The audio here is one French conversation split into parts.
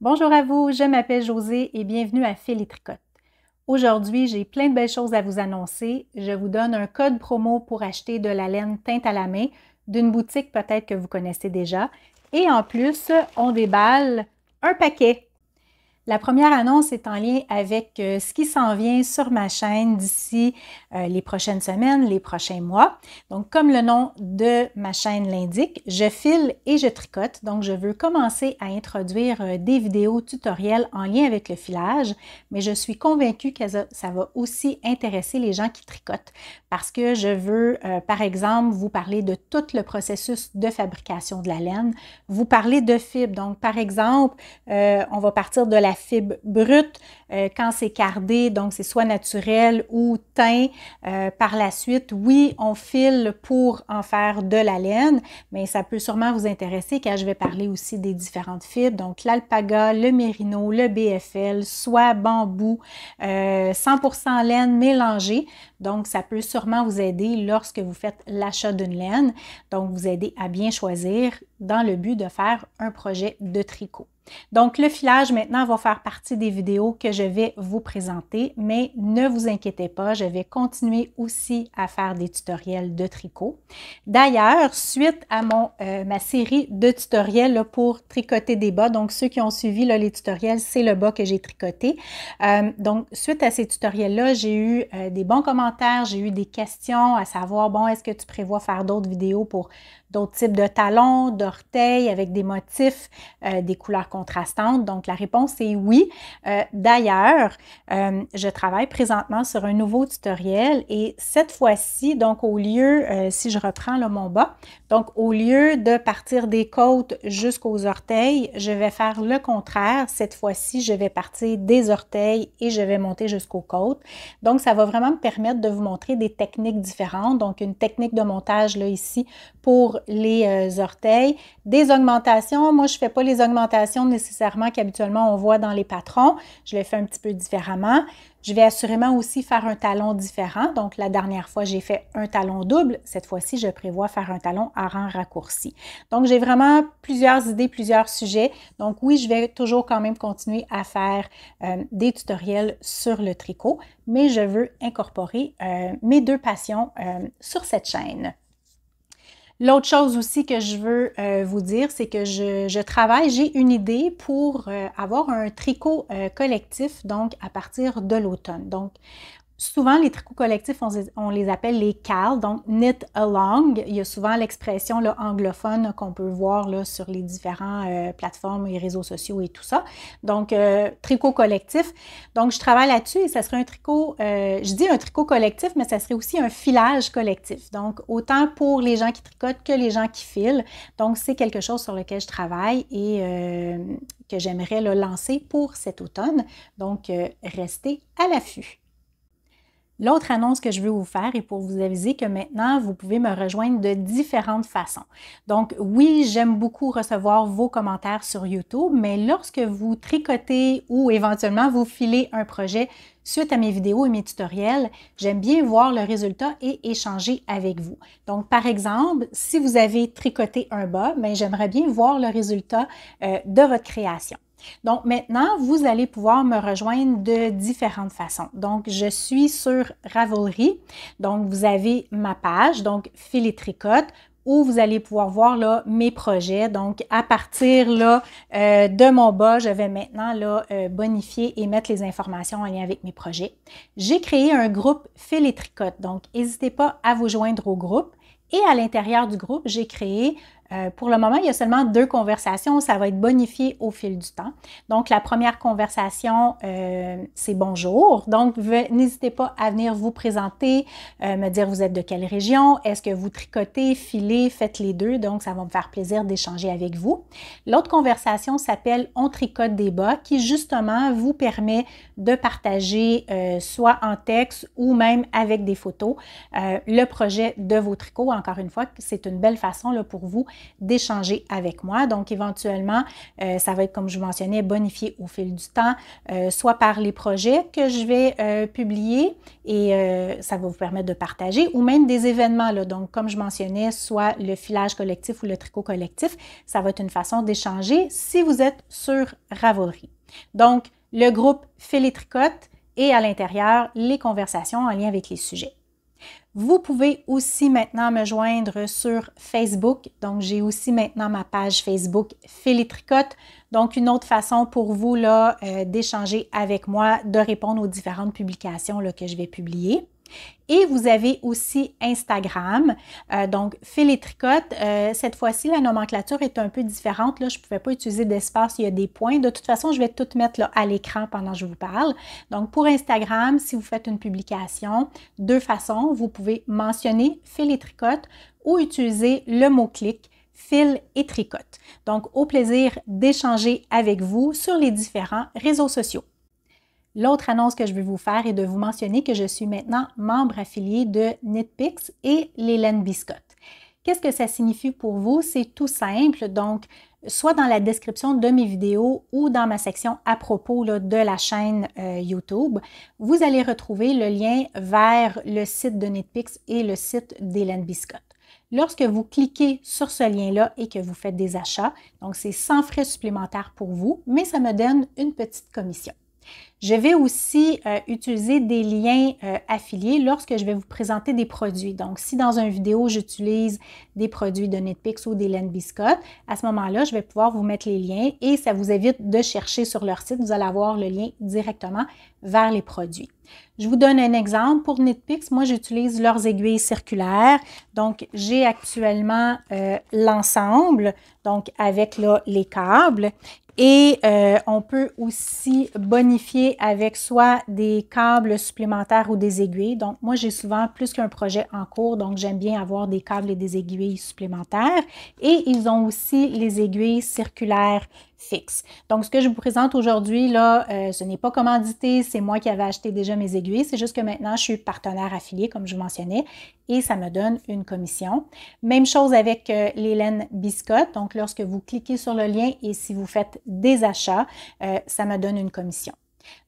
Bonjour à vous, je m'appelle Josée et bienvenue à Fil et Tricote. Aujourd'hui, j'ai plein de belles choses à vous annoncer. Je vous donne un code promo pour acheter de la laine teinte à la main d'une boutique peut-être que vous connaissez déjà. Et en plus, on déballe un paquet. La première annonce est en lien avec ce qui s'en vient sur ma chaîne d'ici les prochaines semaines, les prochains mois. Donc, comme le nom de ma chaîne l'indique, je file et je tricote. Donc, je veux commencer à introduire des vidéos tutoriels en lien avec le filage, mais je suis convaincue que ça va aussi intéresser les gens qui tricotent parce que je veux, par exemple, vous parler de tout le processus de fabrication de la laine, vous parler de fibres. Donc, par exemple, on va partir de la fibre brute quand c'est cardé, donc c'est soit naturel ou teint. Par la suite, oui, on file pour en faire de la laine, mais ça peut sûrement vous intéresser car je vais parler aussi des différentes fibres, donc l'alpaga, le mérino, le BFL, soie, bambou, 100% laine mélangée. Donc, ça peut sûrement vous aider lorsque vous faites l'achat d'une laine, donc vous aider à bien choisir dans le but de faire un projet de tricot. Donc, le filage maintenant va faire partie des vidéos que je vais vous présenter, mais ne vous inquiétez pas, je vais continuer aussi à faire des tutoriels de tricot. D'ailleurs, suite à ma série de tutoriels là, pour tricoter des bas, donc ceux qui ont suivi là, les tutoriels, c'est le bas que j'ai tricoté. Donc, suite à ces tutoriels-là, j'ai eu des bons commentaires, j'ai eu des questions à savoir, bon, est-ce que tu prévois faire d'autres vidéos pour d'autres types de talons, d'orteils avec des motifs, des couleurs contrastantes? Donc, la réponse est oui. D'ailleurs, je travaille présentement sur un nouveau tutoriel et cette fois-ci, donc au lieu, si je reprends là, mon bas, donc au lieu de partir des côtes jusqu'aux orteils, je vais faire le contraire. Cette fois-ci, je vais partir des orteils et je vais monter jusqu'aux côtes. Donc, ça va vraiment me permettre de vous montrer des techniques différentes. Donc, une technique de montage là ici pour les orteils. Des augmentations, moi je ne fais pas les augmentations nécessairement qu'habituellement on voit dans les patrons. Je les fais un petit peu différemment. Je vais assurément aussi faire un talon différent. Donc, la dernière fois, j'ai fait un talon double. Cette fois-ci, je prévois faire un talon à rang raccourci. Donc, j'ai vraiment plusieurs idées, plusieurs sujets. Donc, oui, je vais toujours quand même continuer à faire des tutoriels sur le tricot, mais je veux incorporer mes deux passions sur cette chaîne. L'autre chose aussi que je veux vous dire, c'est que je travaille, j'ai une idée pour avoir un tricot collectif, donc à partir de l'automne. Donc, souvent, les tricots collectifs, on les appelle les CAL, donc knit along. Il y a souvent l'expression anglophone qu'on peut voir là, sur les différentes plateformes et réseaux sociaux et tout ça. Donc, tricot collectif. Donc, je travaille là-dessus et ça serait un tricot, je dis un tricot collectif, mais ça serait aussi un filage collectif. Donc, autant pour les gens qui tricotent que les gens qui filent. Donc, c'est quelque chose sur lequel je travaille et que j'aimerais lancer pour cet automne. Donc, restez à l'affût. L'autre annonce que je veux vous faire est pour vous aviser que maintenant, vous pouvez me rejoindre de différentes façons. Donc oui, j'aime beaucoup recevoir vos commentaires sur YouTube, mais lorsque vous tricotez ou éventuellement vous filez un projet suite à mes vidéos et mes tutoriels, j'aime bien voir le résultat et échanger avec vous. Donc par exemple, si vous avez tricoté un bas, j'aimerais bien voir le résultat de votre création. Donc maintenant, vous allez pouvoir me rejoindre de différentes façons. Donc, je suis sur Ravelry. Donc, vous avez ma page, donc Fil et Tricote, où vous allez pouvoir voir là, mes projets. Donc, à partir là, de mon bas, je vais maintenant là, bonifier et mettre les informations en lien avec mes projets. J'ai créé un groupe Fil et Tricote. Donc, n'hésitez pas à vous joindre au groupe. Et à l'intérieur du groupe, j'ai créé, pour le moment, il y a seulement 2 conversations. Ça va être bonifié au fil du temps. Donc, la première conversation, c'est bonjour. Donc, n'hésitez pas à venir vous présenter, me dire vous êtes de quelle région, est-ce que vous tricotez, filez, faites les deux. Donc, ça va me faire plaisir d'échanger avec vous. L'autre conversation s'appelle On tricote des bas, qui justement vous permet de partager, soit en texte ou même avec des photos, le projet de vos tricots. Encore une fois, c'est une belle façon là, pour vous d'échanger avec moi. Donc, éventuellement, ça va être, comme je vous mentionnais, bonifié au fil du temps, soit par les projets que je vais publier et ça va vous permettre de partager, ou même des événements, là. Donc, comme je mentionnais, soit le filage collectif ou le tricot collectif, ça va être une façon d'échanger si vous êtes sur Ravelry. Donc, le groupe Fil et Tricote et à l'intérieur, les conversations en lien avec les sujets. Vous pouvez aussi maintenant me joindre sur Facebook. Donc, j'ai aussi maintenant ma page Facebook Fil et Tricote. Donc, une autre façon pour vous là d'échanger avec moi, de répondre aux différentes publications là, que je vais publier. Et vous avez aussi Instagram, donc Fil et Tricote. Cette fois-ci, la nomenclature est un peu différente. Là, je ne pouvais pas utiliser d'espace, il y a des points. De toute façon, je vais tout mettre là, à l'écran pendant que je vous parle. Donc, pour Instagram, si vous faites une publication, deux façons. Vous pouvez mentionner Fil et Tricote ou utiliser le mot-clic Fil et Tricote. Donc, au plaisir d'échanger avec vous sur les différents réseaux sociaux. L'autre annonce que je vais vous faire est de vous mentionner que je suis maintenant membre affilié de KnitPicks et l'Hélène Biscotte. Qu'est-ce que ça signifie pour vous? C'est tout simple. Donc, soit dans la description de mes vidéos ou dans ma section à propos là, de la chaîne YouTube, vous allez retrouver le lien vers le site de KnitPicks et le site d'Hélène Biscotte. Lorsque vous cliquez sur ce lien-là et que vous faites des achats, donc c'est sans frais supplémentaires pour vous, mais ça me donne une petite commission. Je vais aussi utiliser des liens affiliés lorsque je vais vous présenter des produits. Donc, si dans une vidéo, j'utilise des produits de KnitPicks ou d'Hélène Biscotte, à ce moment-là, je vais pouvoir vous mettre les liens et ça vous évite de chercher sur leur site. Vous allez avoir le lien directement vers les produits. Je vous donne un exemple. Pour KnitPicks, moi, j'utilise leurs aiguilles circulaires. Donc, j'ai actuellement l'ensemble, donc avec là, les câbles. Et on peut aussi bonifier avec soit des câbles supplémentaires ou des aiguilles. Donc, moi, j'ai souvent plus qu'un projet en cours, donc j'aime bien avoir des câbles et des aiguilles supplémentaires. Et ils ont aussi les aiguilles circulaires fixes. Donc, ce que je vous présente aujourd'hui, là, ce n'est pas commandité, c'est moi qui avais acheté déjà mes aiguilles. C'est juste que maintenant, je suis partenaire affilié, comme je vous mentionnais, et ça me donne une commission. Même chose avec l'Hélène Biscotte. Donc, lorsque vous cliquez sur le lien et si vous faites des achats, ça me donne une commission.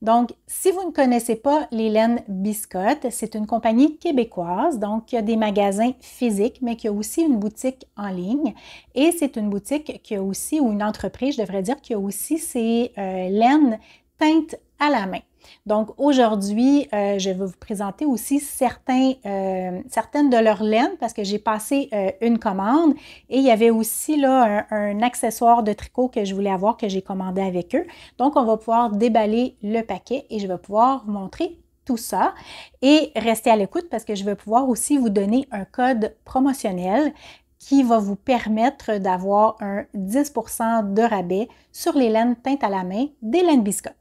Donc, si vous ne connaissez pas l'Hélène Biscotte, c'est une compagnie québécoise, donc qui a des magasins physiques, mais qui a aussi une boutique en ligne. Et c'est une boutique qui a aussi, ou une entreprise, je devrais dire, qui a aussi ses laines teintes à la main. Donc, aujourd'hui, je vais vous présenter aussi certaines de leurs laines parce que j'ai passé une commande et il y avait aussi là un accessoire de tricot que je voulais avoir que j'ai commandé avec eux. Donc, on va pouvoir déballer le paquet et je vais pouvoir vous montrer tout ça et rester à l'écoute parce que je vais pouvoir aussi vous donner un code promotionnel qui va vous permettre d'avoir un 10% de rabais sur les laines teintes à la main d'Hélène Biscotte.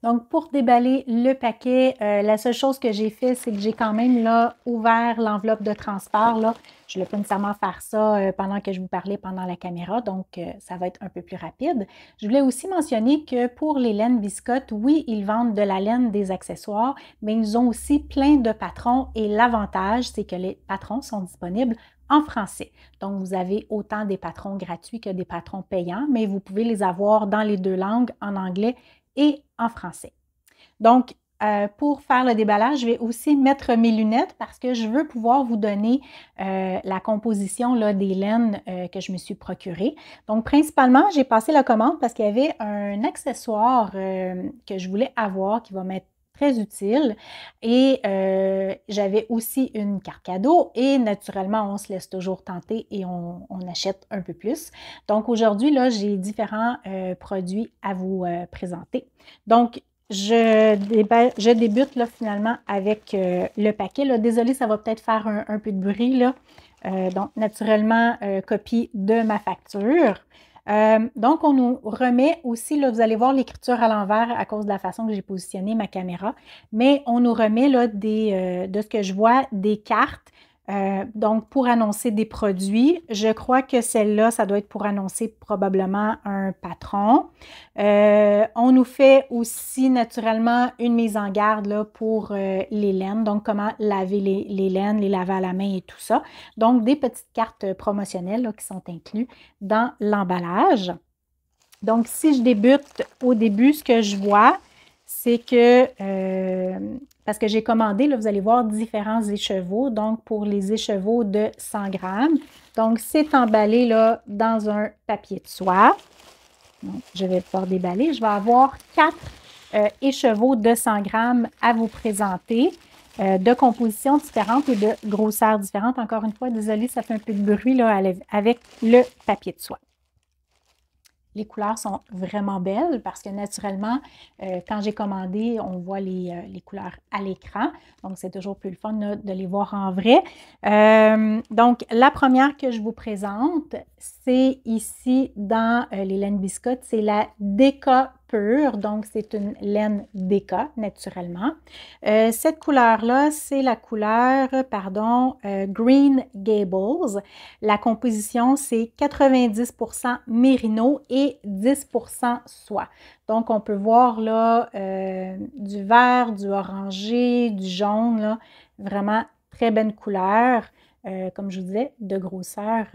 Donc, pour déballer le paquet, la seule chose que j'ai fait, c'est que j'ai quand même là ouvert l'enveloppe de transport. Là. Je ne vais pas nécessairement faire ça pendant que je vous parlais pendant la caméra, donc ça va être un peu plus rapide. Je voulais aussi mentionner que pour les laines Biscotte, oui, ils vendent de la laine des accessoires, mais ils ont aussi plein de patrons et l'avantage, c'est que les patrons sont disponibles en français. Donc, vous avez autant des patrons gratuits que des patrons payants, mais vous pouvez les avoir dans les deux langues, en anglais et en français. Donc, pour faire le déballage, je vais aussi mettre mes lunettes parce que je veux pouvoir vous donner la composition là, des laines que je me suis procurée. Donc, principalement, j'ai passé la commande parce qu'il y avait un accessoire que je voulais avoir qui va m'être très utile et j'avais aussi une carte cadeau et naturellement, on se laisse toujours tenter et on achète un peu plus. Donc aujourd'hui, là, j'ai différents produits à vous présenter. Donc, je débute là, finalement avec le paquet. Là. Désolée, ça va peut-être faire un peu de bruit. Là. Donc, naturellement, copie de ma facture. Donc, on nous remet aussi, là, vous allez voir l'écriture à l'envers à cause de la façon que j'ai positionné ma caméra, mais on nous remet là, de ce que je vois, des cartes Donc, pour annoncer des produits, je crois que celle-là, ça doit être pour annoncer probablement un patron. On nous fait aussi naturellement une mise en garde là, pour les laines, donc comment laver les laines, les laver à la main et tout ça. Donc, des petites cartes promotionnelles là, qui sont incluses dans l'emballage. Donc, si je débute au début, ce que je vois, c'est que, parce que j'ai commandé, là, vous allez voir différents écheveaux, donc pour les écheveaux de 100 grammes. Donc, c'est emballé là, dans un papier de soie. Donc, je vais pouvoir déballer. Je vais avoir 4 écheveaux de 100 grammes à vous présenter, de compositions différentes et de grosseurs différentes. Encore une fois, désolée, ça fait un peu de bruit là, avec le papier de soie. Les couleurs sont vraiment belles parce que naturellement, quand j'ai commandé, on voit les couleurs à l'écran. Donc, c'est toujours plus le fun là, de les voir en vrai. Donc, la première que je vous présente, c'est ici dans les laines biscottes, c'est la Déca pure. Donc, c'est une laine Déca, naturellement. Cette couleur-là, c'est la couleur, Green Gables. La composition, c'est 90% mérino et 10% soie. Donc, on peut voir là du vert, du orangé, du jaune, là, vraiment très belle couleur. Comme je vous disais, de grosseur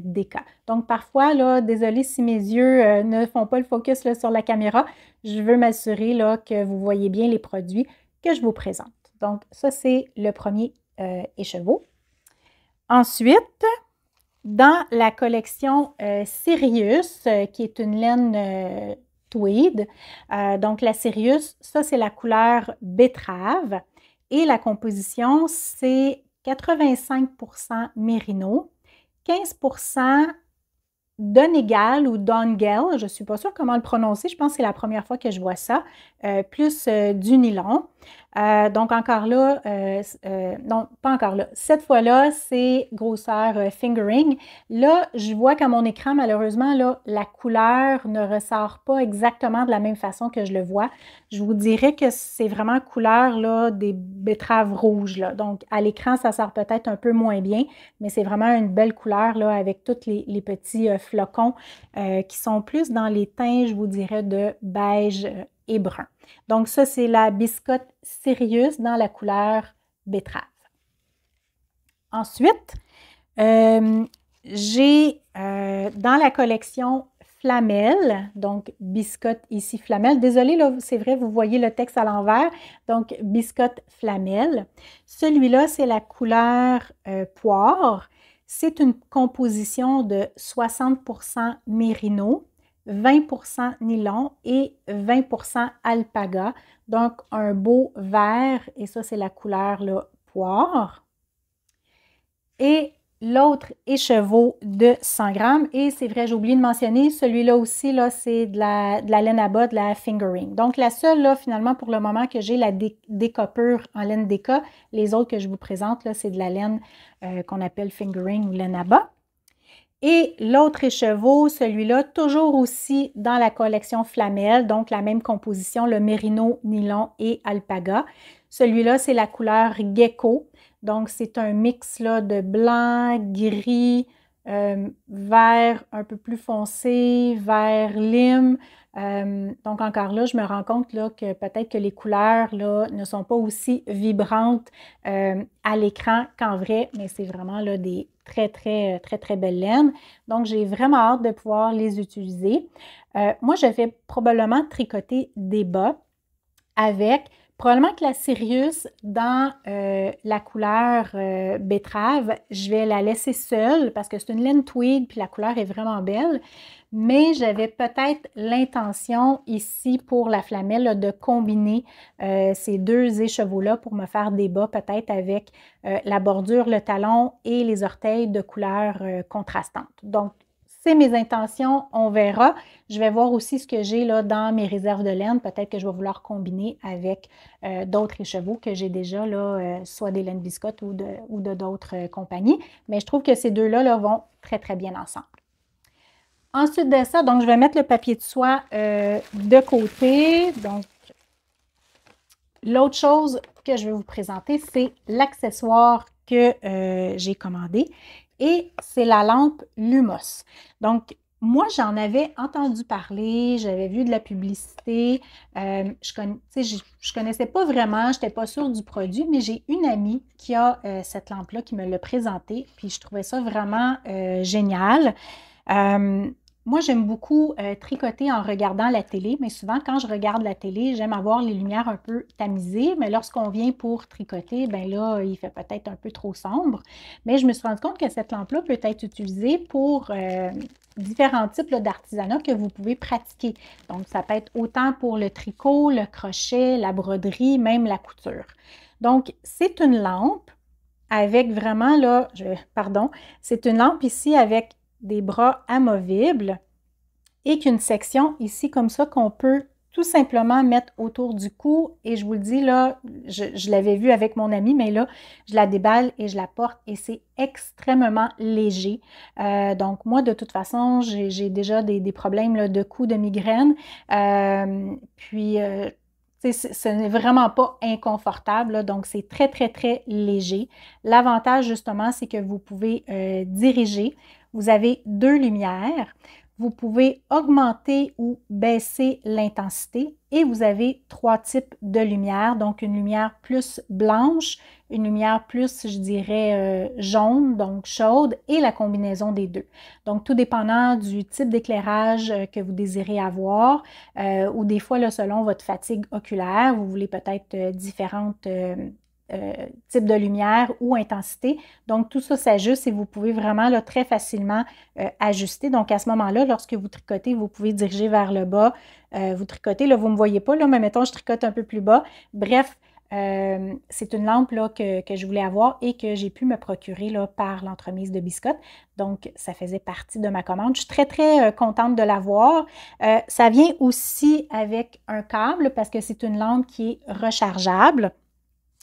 Déca. Donc, parfois, là, désolée si mes yeux ne font pas le focus là, sur la caméra, je veux m'assurer là, que vous voyez bien les produits que je vous présente. Donc, ça, c'est le premier écheveau. Ensuite, dans la collection Sirius, qui est une laine tweed, donc la Sirius, ça c'est la couleur betterave et la composition c'est 85% mérino, 15% Donegal ou Dongel, je ne suis pas sûre comment le prononcer, je pense que c'est la première fois que je vois ça, plus du nylon. Donc encore là, non, pas encore là. Cette fois-là, c'est grosseur fingering. Là, je vois qu'à mon écran, malheureusement, là, la couleur ne ressort pas exactement de la même façon que je le vois. Je vous dirais que c'est vraiment couleur là, des betteraves rouges. Là. Donc, à l'écran, ça sort peut-être un peu moins bien, mais c'est vraiment une belle couleur là, avec tous les petits flocons qui sont plus dans les teints, je vous dirais, de beige et brun. Donc, ça, c'est la biscotte Sirius dans la couleur betterave. Ensuite, j'ai dans la collection Flamel, donc biscotte ici Flamel. Désolée, là, c'est vrai, vous voyez le texte à l'envers. Donc, biscotte Flamel. Celui-là, c'est la couleur poire. C'est une composition de 60% mérino, 20% nylon et 20% alpaga. Donc, un beau vert, et ça, c'est la couleur là, poire. Et l'autre écheveau de 100 grammes. Et c'est vrai, j'ai oublié de mentionner, celui-là aussi, là, c'est de la laine à bas, de la fingering. Donc, la seule, là, finalement, pour le moment, que j'ai la Déca pure en laine Déca. Les autres que je vous présente, là, c'est de la laine qu'on appelle fingering ou laine à bas. Et l'autre écheveau, celui-là, toujours aussi dans la collection Flamel, donc la même composition, le mérino, nylon et alpaga. Celui-là, c'est la couleur gecko. Donc, c'est un mix là, de blanc, gris, vert un peu plus foncé, vert lime. Donc, encore là, je me rends compte là, que peut-être que les couleurs là, ne sont pas aussi vibrantes à l'écran qu'en vrai, mais c'est vraiment là, des très belles laines. Donc, j'ai vraiment hâte de pouvoir les utiliser. Moi, je vais probablement tricoter des bas avec probablement que la Sirius dans la couleur betterave, je vais la laisser seule parce que c'est une laine tweed puis la couleur est vraiment belle. Mais j'avais peut-être l'intention ici pour la flamelle là, de combiner ces deux écheveaux-là pour me faire des bas peut-être avec la bordure, le talon et les orteils de couleur contrastante. Donc, c'est mes intentions, on verra. Je vais voir aussi ce que j'ai là dans mes réserves de laine. Peut-être que je vais vouloir combiner avec d'autres écheveaux que j'ai déjà, là, soit des laines biscottes ou de d'autres compagnies. Mais je trouve que ces deux-là là, vont très bien ensemble. Ensuite de ça, donc je vais mettre le papier de soie de côté. Donc, l'autre chose que je vais vous présenter, c'est l'accessoire que j'ai commandée. Et c'est la lampe Lumos. Donc, moi, j'en avais entendu parler, j'avais vu de la publicité. Je connaissais pas vraiment, je n'étais pas sûre du produit, mais j'ai une amie qui a cette lampe-là qui me l'a présentée, puis je trouvais ça vraiment génial. Moi, j'aime beaucoup tricoter en regardant la télé, mais souvent, quand je regarde la télé, j'aime avoir les lumières un peu tamisées, mais lorsqu'on vient pour tricoter, bien là, il fait peut-être un peu trop sombre. Mais je me suis rendu compte que cette lampe-là peut être utilisée pour différents types d'artisanat que vous pouvez pratiquer. Donc, ça peut être autant pour le tricot, le crochet, la broderie, même la couture. Donc, c'est une lampe avec vraiment, là, c'est une lampe ici avec des bras amovibles et qu'une section ici comme ça qu'on peut tout simplement mettre autour du cou. Et je vous le dis, là, je l'avais vu avec mon ami, mais là, je la déballe et je la porte et c'est extrêmement léger. Donc, moi, de toute façon, j'ai déjà des problèmes là, de cou, de migraine. Ce n'est vraiment pas inconfortable, là, donc c'est très, très, très léger. L'avantage, justement, c'est que vous pouvez diriger. Vous avez deux lumières. Vous pouvez augmenter ou baisser l'intensité et vous avez trois types de lumière. Donc, une lumière plus blanche, une lumière plus, je dirais, jaune, donc chaude, et la combinaison des deux. Donc, tout dépendant du type d'éclairage que vous désirez avoir ou des fois, là, selon votre fatigue oculaire, vous voulez peut-être différentes type de lumière ou intensité. Donc, tout ça s'ajuste et vous pouvez vraiment là, très facilement ajuster. Donc, à ce moment-là, lorsque vous tricotez, vous pouvez diriger vers le bas. Vous tricotez, là, vous ne me voyez pas, là, mais mettons, je tricote un peu plus bas. Bref, c'est une lampe là, que je voulais avoir et que j'ai pu me procurer là, par l'entremise de Biscotte. Donc, ça faisait partie de ma commande. Je suis très, très contente de l'avoir. Ça vient aussi avec un câble parce que c'est une lampe qui est rechargeable.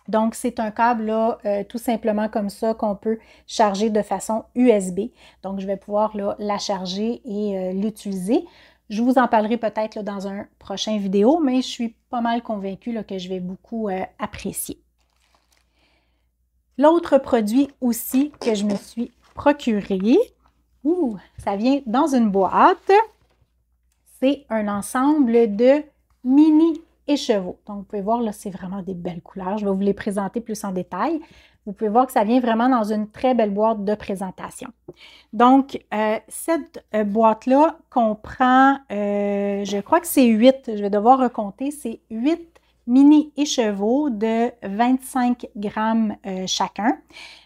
Donc, c'est un câble là, tout simplement comme ça qu'on peut charger de façon USB. Donc, je vais pouvoir là, la charger et l'utiliser. Je vous en parlerai peut-être dans un prochain vidéo, mais je suis pas mal convaincue là, que je vais beaucoup apprécier. L'autre produit aussi que je me suis procuré, ça vient dans une boîte, c'est un ensemble de mini écheveaux. Donc, vous pouvez voir, là, c'est vraiment des belles couleurs. Je vais vous les présenter plus en détail. Vous pouvez voir que ça vient vraiment dans une très belle boîte de présentation. Donc, cette boîte-là comprend, je crois que c'est 8, je vais devoir recompter, c'est 8 mini écheveaux de 25 grammes chacun.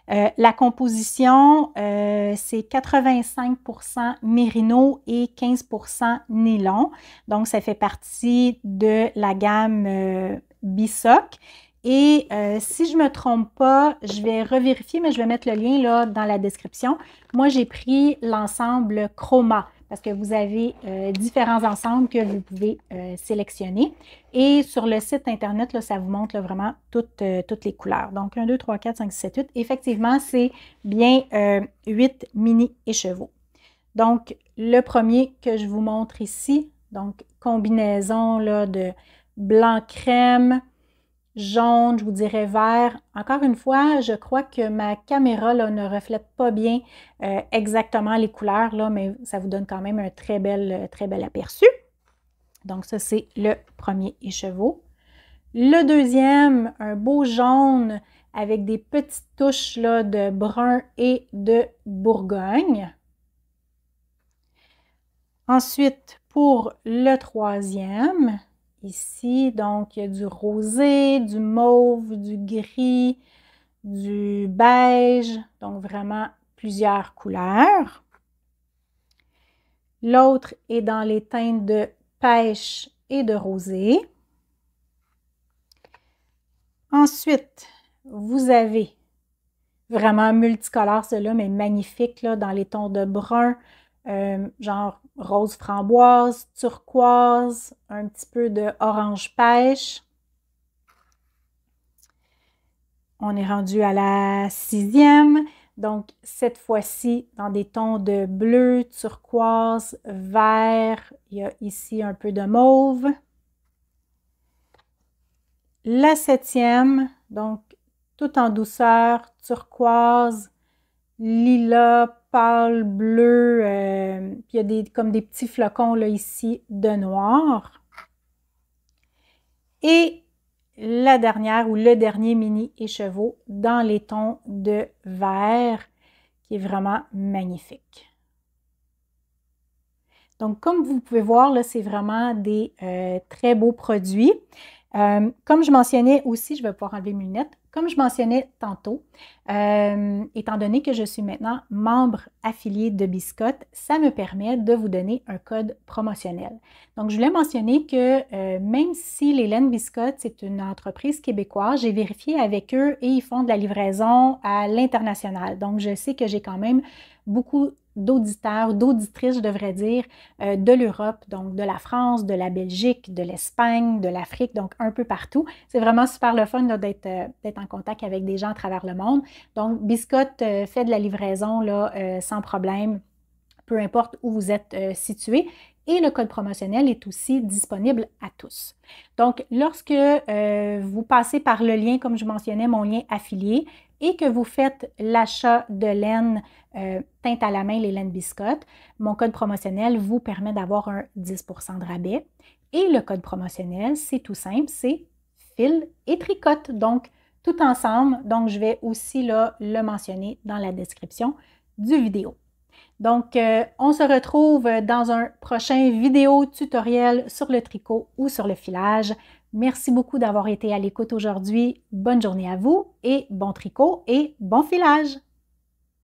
La composition, c'est 85% mérino et 15% nylon. Donc, ça fait partie de la gamme Bisoc. Et si je ne me trompe pas, je vais revérifier, mais je vais mettre le lien là dans la description. Moi, j'ai pris l'ensemble Chroma parce que vous avez différents ensembles que vous pouvez sélectionner. Et sur le site Internet, là, ça vous montre là, vraiment toutes les couleurs. Donc, 1, 2, 3, 4, 5, 6, 7, 8. Effectivement, c'est bien 8 mini écheveaux. Donc, le premier que je vous montre ici, donc combinaison là, de blanc crème, jaune, je vous dirais vert. Encore une fois, je crois que ma caméra là, ne reflète pas bien exactement les couleurs, là, mais ça vous donne quand même un très bel aperçu. Donc, ça, c'est le premier écheveau. Le deuxième, un beau jaune avec des petites touches là, de brun et de Bourgogne. Ensuite, pour le troisième, ici, donc, il y a du rosé, du mauve, du gris, du beige, donc vraiment plusieurs couleurs. L'autre est dans les teintes de pêche et de rosé. Ensuite, vous avez vraiment multicolore, ceux-là, mais magnifique, là, dans les tons de brun, genre rose framboise, turquoise, un petit peu de orange pêche. On est rendu à la 6e. Donc, cette fois-ci, dans des tons de bleu, turquoise, vert. Il y a ici un peu de mauve. La 7e, donc tout en douceur, turquoise, lilas, pâle, bleu, puis il y a comme des petits flocons là ici de noir. Et la dernière ou le dernier mini écheveau dans les tons de vert qui est vraiment magnifique. Donc, comme vous pouvez voir, là, c'est vraiment des très beaux produits. Comme je mentionnais aussi, je vais pouvoir enlever mes lunettes, comme je mentionnais tantôt, étant donné que je suis maintenant membre affilié de Biscotte, ça me permet de vous donner un code promotionnel. Donc, je voulais mentionner que même si les laines Biscotte, c'est une entreprise québécoise, j'ai vérifié avec eux et ils font de la livraison à l'international. Donc, je sais que j'ai quand même beaucoup d'auditeurs, d'auditrices, je devrais dire, de l'Europe, donc de la France, de la Belgique, de l'Espagne, de l'Afrique, donc un peu partout. C'est vraiment super le fun d'être en contact avec des gens à travers le monde. Donc, Biscotte fait de la livraison là, sans problème, peu importe où vous êtes situé. Et le code promotionnel est aussi disponible à tous. Donc, lorsque vous passez par le lien, comme je mentionnais, mon lien affilié, et que vous faites l'achat de laine teinte à la main, les laines Biscotte, mon code promotionnel vous permet d'avoir un 10 % de rabais. Et le code promotionnel, c'est tout simple, c'est fil et tricote. Donc, tout ensemble. Donc, je vais aussi là, le mentionner dans la description du vidéo. Donc, on se retrouve dans un prochain vidéo tutoriel sur le tricot ou sur le filage. Merci beaucoup d'avoir été à l'écoute aujourd'hui. Bonne journée à vous et bon tricot et bon filage!